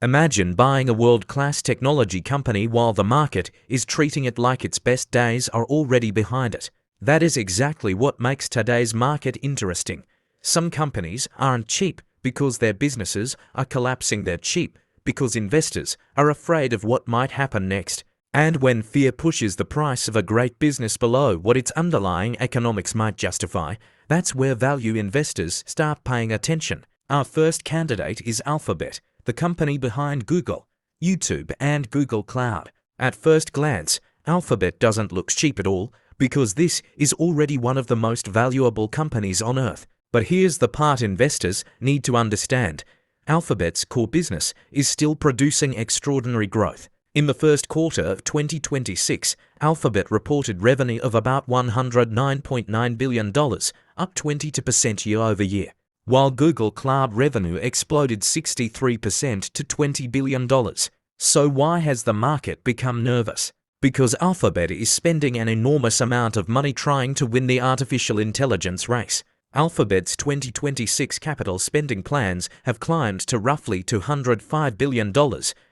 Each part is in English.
Imagine buying a world-class technology company while the market is treating it like its best days are already behind it. That is exactly what makes today's market interesting. Some companies aren't cheap because their businesses are collapsing. They're cheap because investors are afraid of what might happen next. And when fear pushes the price of a great business below what its underlying economics might justify, that's where value investors start paying attention. Our first candidate is Alphabet, the company behind Google, YouTube, and Google Cloud. At first glance, Alphabet doesn't look cheap at all because this is already one of the most valuable companies on earth. But here's the part investors need to understand. Alphabet's core business is still producing extraordinary growth. In the first quarter of 2026, Alphabet reported revenue of about $109.9 billion, up 22% year-over-year, while Google Cloud revenue exploded 63% to $20 billion. So why has the market become nervous? Because Alphabet is spending an enormous amount of money trying to win the artificial intelligence race. Alphabet's 2026 capital spending plans have climbed to roughly $205 billion,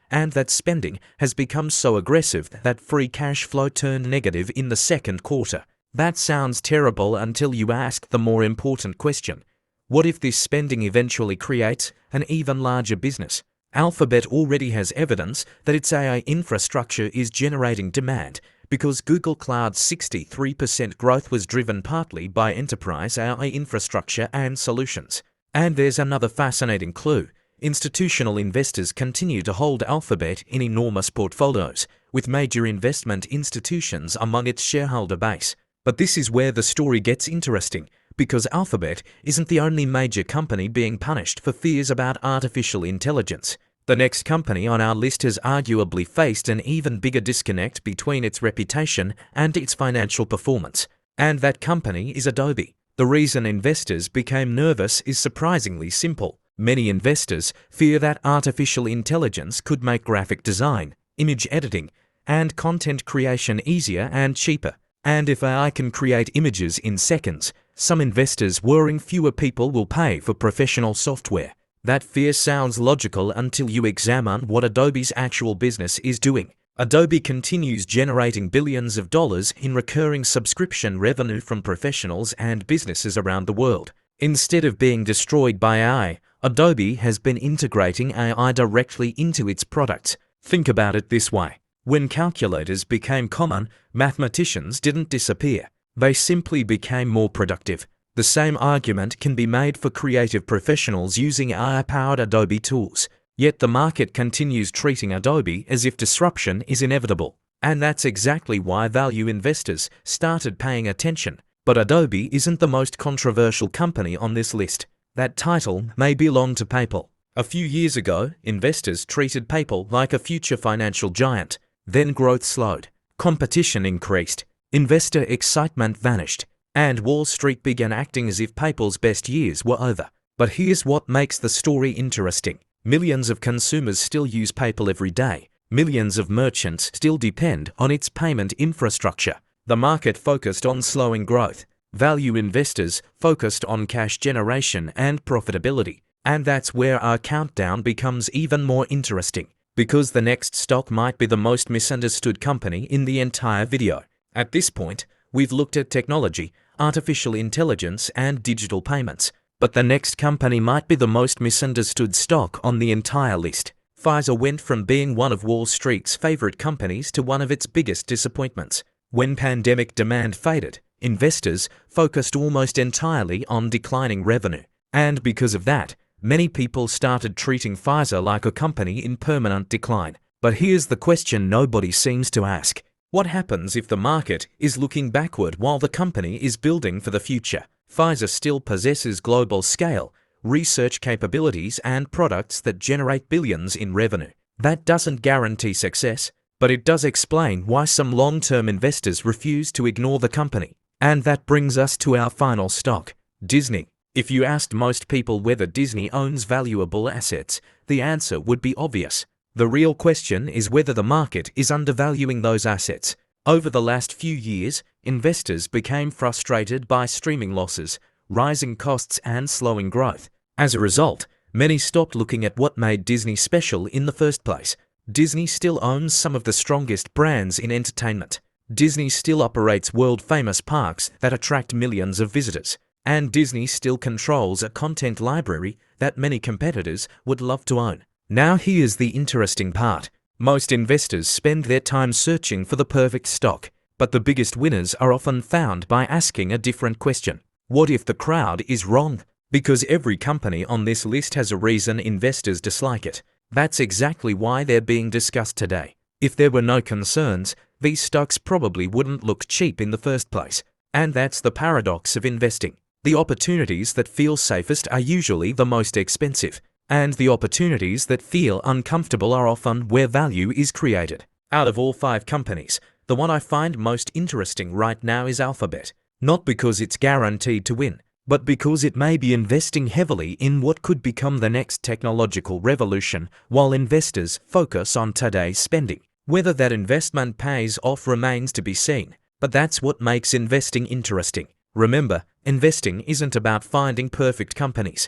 and that spending has become so aggressive that free cash flow turned negative in the second quarter. That sounds terrible until you ask the more important question. What if this spending eventually creates an even larger business? Alphabet already has evidence that its AI infrastructure is generating demand because Google Cloud's 63% growth was driven partly by enterprise AI infrastructure and solutions. And there's another fascinating clue. Institutional investors continue to hold Alphabet in enormous portfolios, with major investment institutions among its shareholder base. But this is where the story gets interesting, because Alphabet isn't the only major company being punished for fears about artificial intelligence. The next company on our list has arguably faced an even bigger disconnect between its reputation and its financial performance. And that company is Adobe. The reason investors became nervous is surprisingly simple. Many investors fear that artificial intelligence could make graphic design, image editing, and content creation easier and cheaper. And if AI can create images in seconds, some investors worrying fewer people will pay for professional software. That fear sounds logical until you examine what Adobe's actual business is doing. Adobe continues generating billions of dollars in recurring subscription revenue from professionals and businesses around the world. Instead of being destroyed by AI, Adobe has been integrating AI directly into its products. Think about it this way. When calculators became common, mathematicians didn't disappear. They simply became more productive. The same argument can be made for creative professionals using AI-powered Adobe tools. Yet the market continues treating Adobe as if disruption is inevitable. And that's exactly why value investors started paying attention. But Adobe isn't the most controversial company on this list. That title may belong to PayPal. A few years ago, investors treated PayPal like a future financial giant. Then growth slowed, competition increased, investor excitement vanished, and Wall Street began acting as if PayPal's best years were over. But here's what makes the story interesting. Millions of consumers still use PayPal every day. Millions of merchants still depend on its payment infrastructure. The market focused on slowing growth. Value investors focused on cash generation and profitability. And that's where our countdown becomes even more interesting, because the next stock might be the most misunderstood company in the entire video. At this point, we've looked at technology, artificial intelligence, and digital payments. But the next company might be the most misunderstood stock on the entire list. Pfizer went from being one of Wall Street's favorite companies to one of its biggest disappointments. When pandemic demand faded, investors focused almost entirely on declining revenue. And because of that, many people started treating Pfizer like a company in permanent decline. But here's the question nobody seems to ask. What happens if the market is looking backward while the company is building for the future? Pfizer still possesses global scale, research capabilities, and products that generate billions in revenue. That doesn't guarantee success, but it does explain why some long-term investors refuse to ignore the company. And that brings us to our final stock, Disney. If you asked most people whether Disney owns valuable assets, the answer would be obvious. The real question is whether the market is undervaluing those assets. Over the last few years, investors became frustrated by streaming losses, rising costs, and slowing growth. As a result, Many stopped looking at what made Disney special in the first place. Disney still owns some of the strongest brands in entertainment. Disney still operates world-famous parks that attract millions of visitors. And Disney still controls a content library that many competitors would love to own. Now here's the interesting part. Most investors spend their time searching for the perfect stock, but the biggest winners are often found by asking a different question. What if the crowd is wrong? Because every company on this list has a reason investors dislike it. That's exactly why they're being discussed today. If there were no concerns, these stocks probably wouldn't look cheap in the first place. And that's the paradox of investing. The opportunities that feel safest are usually the most expensive, and the opportunities that feel uncomfortable are often where value is created. Out of all 5 companies, the one I find most interesting right now is Alphabet. Not because it's guaranteed to win, but because it may be investing heavily in what could become the next technological revolution while investors focus on today's spending. Whether that investment pays off remains to be seen, but that's what makes investing interesting. Remember, investing isn't about finding perfect companies.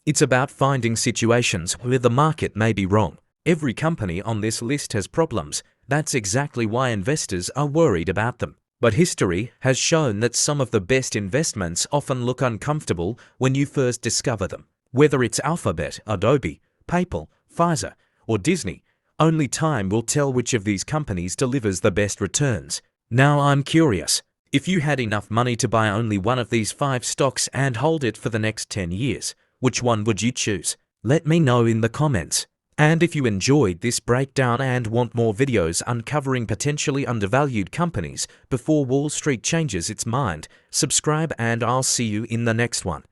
It's about finding situations where the market may be wrong. Every company on this list has problems. That's exactly why investors are worried about them. But history has shown that some of the best investments often look uncomfortable when you first discover them. Whether it's Alphabet, Adobe, PayPal, Pfizer, or Disney, only time will tell which of these companies delivers the best returns. Now I'm curious. If you had enough money to buy only one of these 5 stocks and hold it for the next 10 years, which one would you choose? Let me know in the comments. And if you enjoyed this breakdown and want more videos uncovering potentially undervalued companies before Wall Street changes its mind, subscribe and I'll see you in the next one.